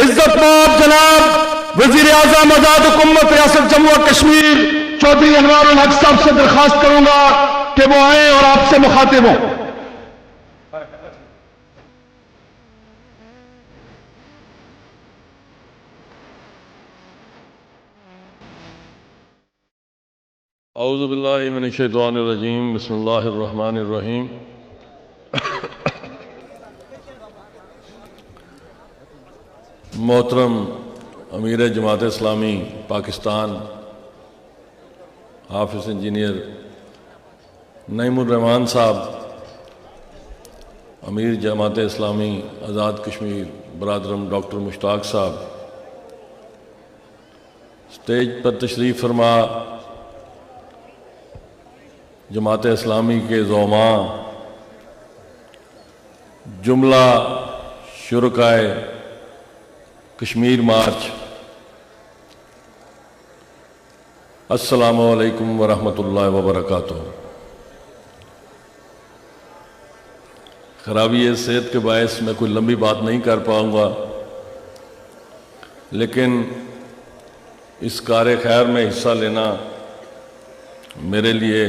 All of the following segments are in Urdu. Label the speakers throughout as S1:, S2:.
S1: عزت مآب جناب وزیر اعظم آزاد حکومت ریاست جموں و کشمیر چودھری انوار الحق صاحب سے درخواست کروں گا کہ وہ آئیں اور آپ سے مخاطب ہوں۔
S2: اعوذ باللہ من الشیطان الرجیم، بسم اللہ الرحمن الرحیم۔ محترم امیر جماعت اسلامی پاکستان حافظ انجینئر نعیم الرحمان صاحب، امیر جماعت اسلامی آزاد کشمیر برادرم ڈاکٹر مشتاق صاحب، سٹیج پر تشریف فرما جماعت اسلامی کے زعماء، جملہ شرکائے کشمیر مارچ، السلام علیکم ورحمۃ اللہ وبرکاتہ۔ خرابی صحت کے باعث میں کوئی لمبی بات نہیں کر پاؤں گا، لیکن اس کار خیر میں حصہ لینا میرے لیے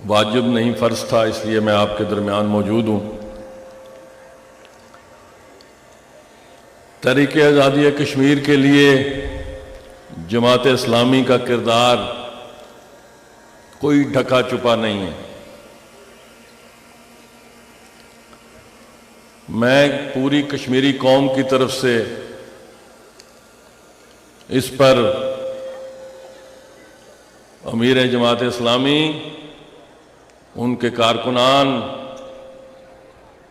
S2: واجب نہیں فرض تھا، اس لیے میں آپ کے درمیان موجود ہوں۔ تحریک آزادی کشمیر کے لیے جماعت اسلامی کا کردار کوئی ڈھکا چھپا نہیں ہے۔ میں پوری کشمیری قوم کی طرف سے اس پر امیر جماعت اسلامی، ان کے کارکنان،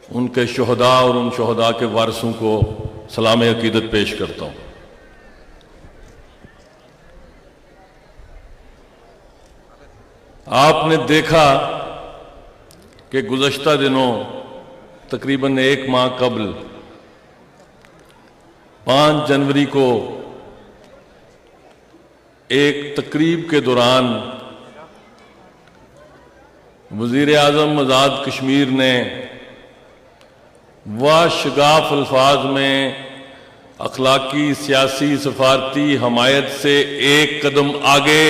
S2: ان کے شہداء اور ان شہداء کے وارثوں کو سلام عقیدت پیش کرتا ہوں۔ آپ نے دیکھا کہ گزشتہ دنوں تقریباً 1 ماہ قبل 5 جنوری کو ایک تقریب کے دوران وزیر اعظم آزاد کشمیر نے واشگاف الفاظ میں اخلاقی، سیاسی، سفارتی حمایت سے ایک قدم آگے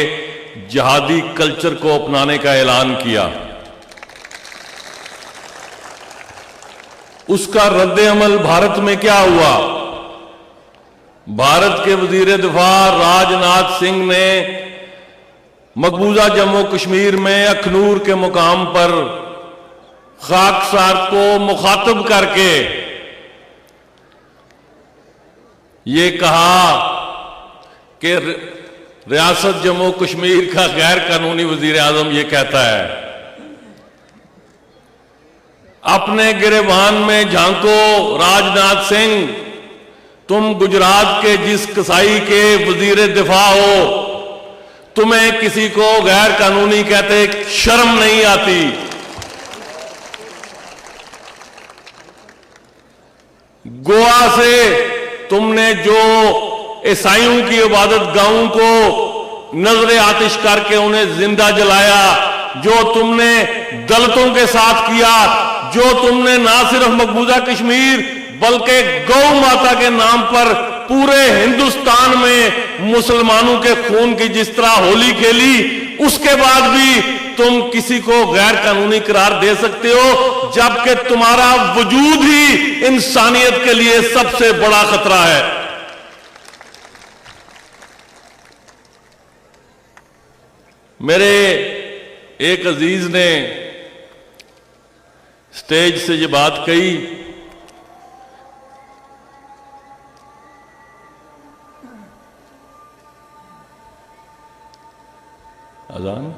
S2: جہادی کلچر کو اپنانے کا اعلان کیا۔ اس کا رد عمل بھارت میں کیا ہوا؟ بھارت کے وزیر دفاع راج ناتھ سنگھ نے مقبوضہ جموں کشمیر میں اخنور کے مقام پر خاکسار کو مخاطب کر کے یہ کہا کہ ریاست جموں کشمیر کا غیر قانونی وزیر اعظم یہ کہتا ہے، اپنے گریبان میں جھانکو راج ناتھ سنگھ، تم گجرات کے جس کسائی کے وزیر دفاع ہو، تمہیں کسی کو غیر قانونی کہتے شرم نہیں آتی؟ گوا سے تم نے جو عیسائیوں کی عبادت گاہوں کو نظر آتش کر کے انہیں زندہ جلایا، جو تم نے دلتوں کے ساتھ کیا، جو تم نے نہ صرف مقبوضہ کشمیر بلکہ گو ماتا کے نام پر پورے ہندوستان میں مسلمانوں کے خون کی جس طرح ہولی کھیلی، اس کے بعد بھی تم کسی کو غیر قانونی قرار دے سکتے ہو، جبکہ تمہارا وجود ہی انسانیت کے لیے سب سے بڑا خطرہ ہے۔ میرے ایک عزیز نے سٹیج سے یہ بات کہی، اذان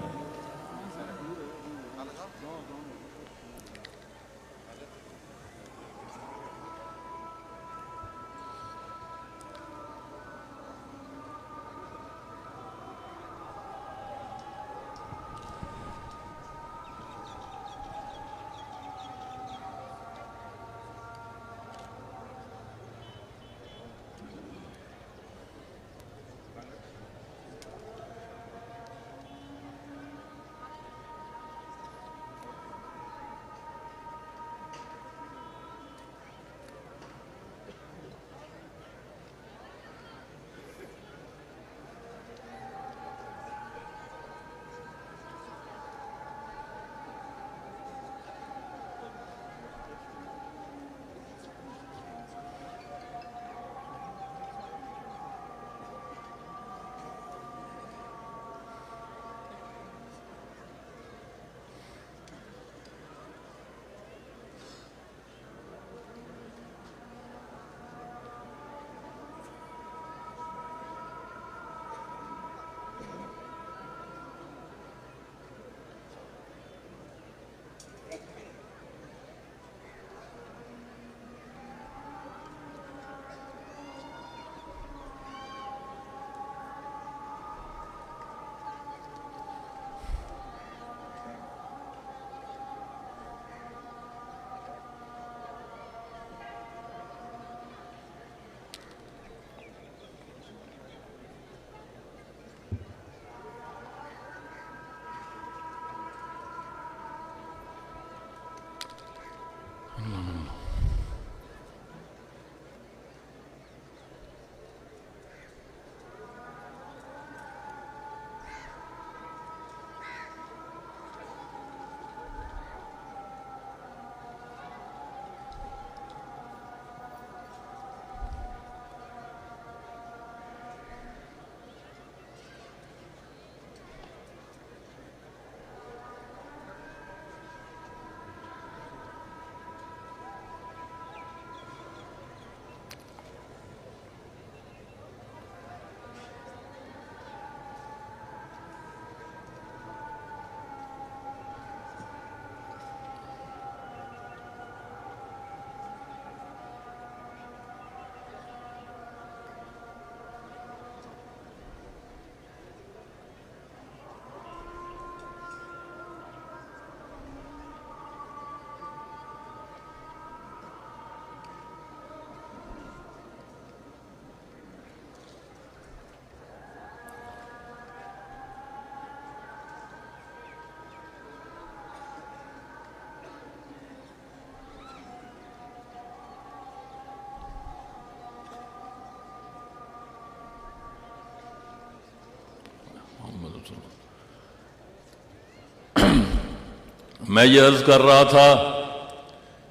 S2: میں یہ عرض کر رہا تھا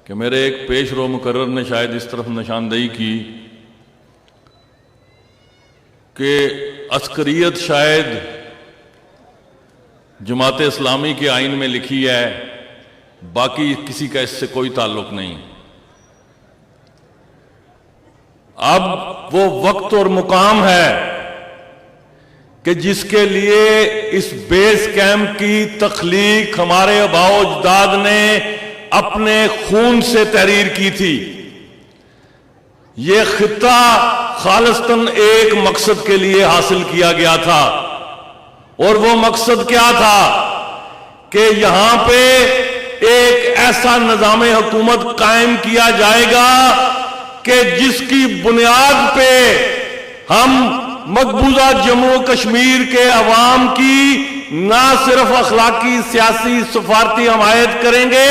S2: کہ میرے ایک پیش رو مقرر نے شاید اس طرف نشاندہی کی کہ عسکریت شاید جماعت اسلامی کے آئین میں لکھی ہے، باقی کسی کا اس سے کوئی تعلق نہیں۔ اب وہ وقت اور مقام ہے کہ جس کے لیے اس بیس کیمپ کی تخلیق ہمارے آباء و اجداد نے اپنے خون سے تحریر کی تھی۔ یہ خطہ خالصتاً ایک مقصد کے لیے حاصل کیا گیا تھا، اور وہ مقصد کیا تھا کہ یہاں پہ ایک ایسا نظام حکومت قائم کیا جائے گا کہ جس کی بنیاد پہ ہم مقبوضہ جموں و کشمیر کے عوام کی نہ صرف اخلاقی، سیاسی، سفارتی حمایت کریں گے،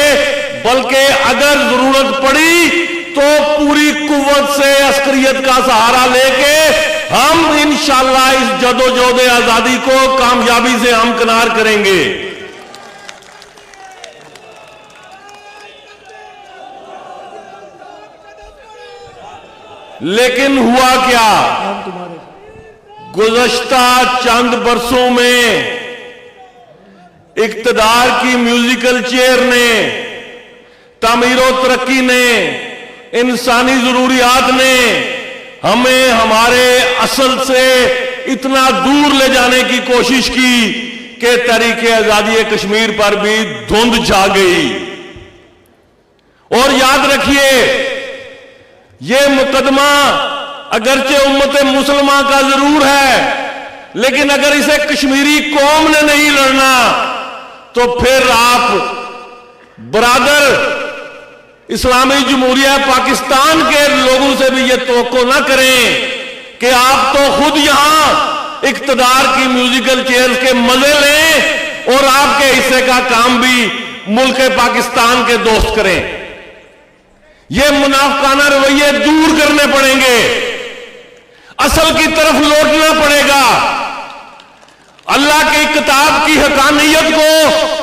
S2: بلکہ اگر ضرورت پڑی تو پوری قوت سے عسکریت کا سہارا لے کے ہم انشاءاللہ اس جدوجہد آزادی کو کامیابی سے ہمکنار کریں گے۔ لیکن ہوا کیا؟ گزشتہ چند برسوں میں اقتدار کی میوزیکل چیئر نے، تعمیر و ترقی نے، انسانی ضروریات نے ہمیں ہمارے اصل سے اتنا دور لے جانے کی کوشش کی کہ تحریک آزادی کشمیر پر بھی دھند چھا گئی۔ اور یاد رکھیے، یہ مقدمہ اگرچہ امت مسلمہ کا ضرور ہے، لیکن اگر اسے کشمیری قوم نے نہیں لڑنا تو پھر آپ برادر اسلامی جمہوریہ پاکستان کے لوگوں سے بھی یہ توقع نہ کریں کہ آپ تو خود یہاں اقتدار کی میوزیکل چیئرز کے مزے لیں اور آپ کے حصے کا کام بھی ملک پاکستان کے دوست کریں۔ یہ منافقانہ رویے دور کرنے پڑیں گے، اصل کی طرف لوٹنا پڑے گا۔ اللہ کی کتاب کی حقانیت کو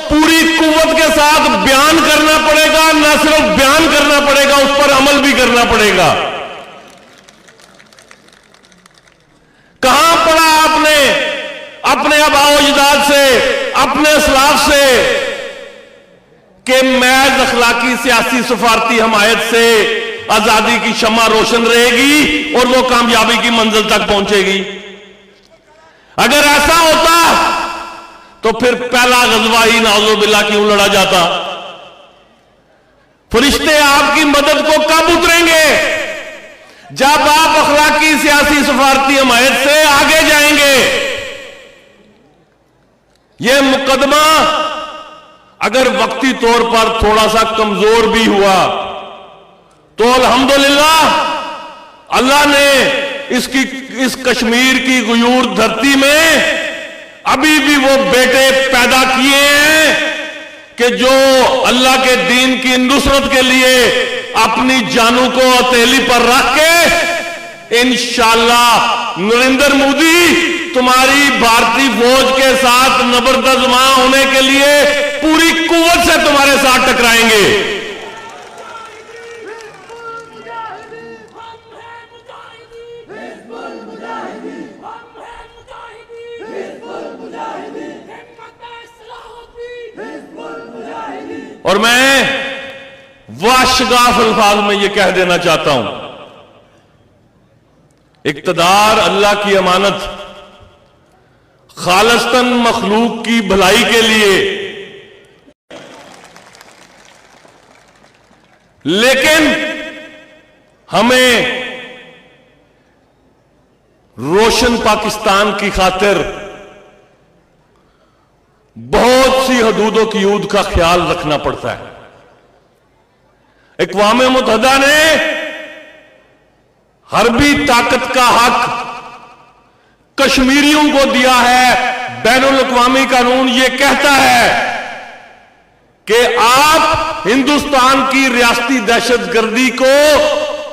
S2: پوری قوت کے ساتھ بیان کرنا پڑے گا، نہ صرف بیان کرنا پڑے گا، اس پر عمل بھی کرنا پڑے گا۔ کہاں پڑھا آپ نے اپنے آباء و اجداد سے، اپنے اسلاف سے کہ محض اخلاقی، سیاسی، سفارتی حمایت سے آزادی کی شمع روشن رہے گی اور وہ کامیابی کی منزل تک پہنچے گی؟ اگر ایسا ہوتا تو پھر پہلا غزوہ ہی نعوذ باللہ کیوں لڑا جاتا؟ فرشتے آپ کی مدد کو کب اتریں گے؟ جب آپ اخلاقی، سیاسی، سفارتی حمایت سے آگے جائیں گے۔ یہ مقدمہ اگر وقتی طور پر تھوڑا سا کمزور بھی ہوا تو الحمدللہ اللہ نے اس کشمیر کی غیور دھرتی میں ابھی بھی وہ بیٹے پیدا کیے ہیں کہ جو اللہ کے دین کی نصرت کے لیے اپنی جانوں کو ہتھیلی پر رکھ کے انشاءاللہ نریندر مودی تمہاری بھارتی فوج کے ساتھ نبردازماں ہونے کے لیے پوری قوت سے تمہارے ساتھ ٹکرائیں گے۔ اور میں واشگاف الفاظ میں یہ کہہ دینا چاہتا ہوں، اقتدار اللہ کی امانت خالصتاً مخلوق کی بھلائی کے لیے، لیکن ہمیں روشن پاکستان کی خاطر بہت سی حدود و قیود کا خیال رکھنا پڑتا ہے۔ اقوام متحدہ نے حربی طاقت کا حق کشمیریوں کو دیا ہے۔ بین الاقوامی قانون یہ کہتا ہے کہ آپ ہندوستان کی ریاستی دہشت گردی کو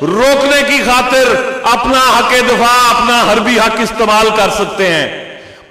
S2: روکنے کی خاطر اپنا حق دفاع، اپنا حربی حق استعمال کر سکتے ہیں۔